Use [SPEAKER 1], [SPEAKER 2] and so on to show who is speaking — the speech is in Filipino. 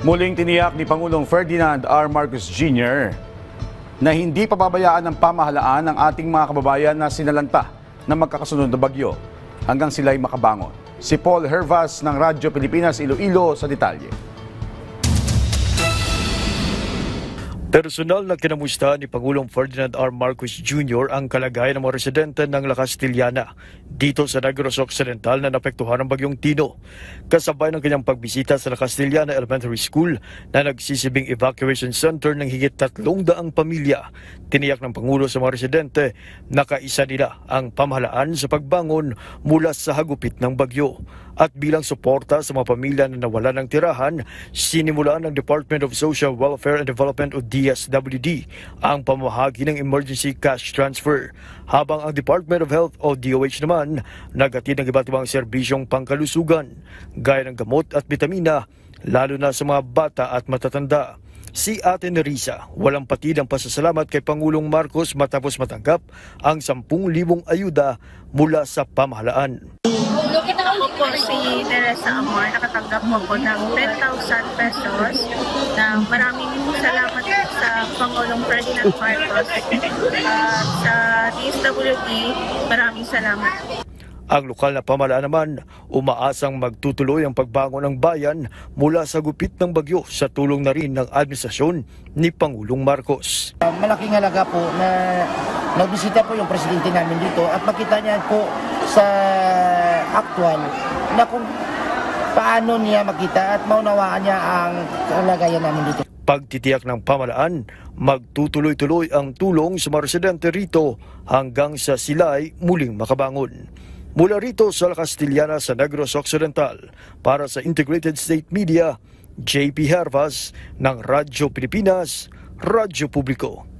[SPEAKER 1] Muling tiniyak ni Pangulong Ferdinand R. Marcos Jr. na hindi pababayaan ng pamahalaan ng ating mga kababayan na sinalanta ng magkakasunod na bagyo hanggang sila'y makabangon. Si Paul Hervas ng Radyo Pilipinas Iloilo sa detalye.
[SPEAKER 2] Personal na kinamusta ni Pangulong Ferdinand R. Marcos Jr. ang kalagayan ng mga residente ng La Castillana dito sa Negros Occidental na napektuhan ng bagyong Tino. Kasabay ng kanyang pagbisita sa La Castillana Elementary School na nagsisibing evacuation center ng higit 300 pamilya, tiniyak ng Pangulo sa mga residente na kaisa nila ang pamahalaan sa pagbangon mula sa hagupit ng bagyo. At bilang suporta sa mga pamilya na nawalan ng tirahan, sinimulaan ng Department of Social Welfare and Development o DSWD ang pamahagi ng emergency cash transfer. Habang ang Department of Health o DOH naman naghatid ng iba't ibang serbisyong pangkalusugan, gaya ng gamot at bitamina, lalo na sa mga bata at matatanda. Si Ate Nerissa, walang patid ang pasasalamat kay Pangulong Marcos matapos matanggap ang 10,000 ayuda mula sa pamahalaan.
[SPEAKER 3] Ako po si Teresa Amor, nakatanggap po ako ng 10,000 pesos na maraming salamat sa Pangulong Ferdinand Marcos at sa DSWD, maraming salamat.
[SPEAKER 2] Ang lokal na pamahalaan naman umaasang magtutuloy ang pagbangon ng bayan mula sa gupit ng bagyo sa tulong na rin ng administrasyon ni Pangulong Marcos.
[SPEAKER 4] Malaking halaga po na nagbisita po yung presidente namin dito at makita niya po sa actual na kung paano niya makita at maunawaan niya ang kalagayan namin dito.
[SPEAKER 2] Pagtitiyak ng pamahalaan, magtutuloy-tuloy ang tulong sa mga residente rito hanggang sa sila'y muling makabangon. Mula rito sa La Castillana sa Negros Occidental, para sa Integrated State Media, JP Hervas ng Radyo Pilipinas, Radyo Publiko.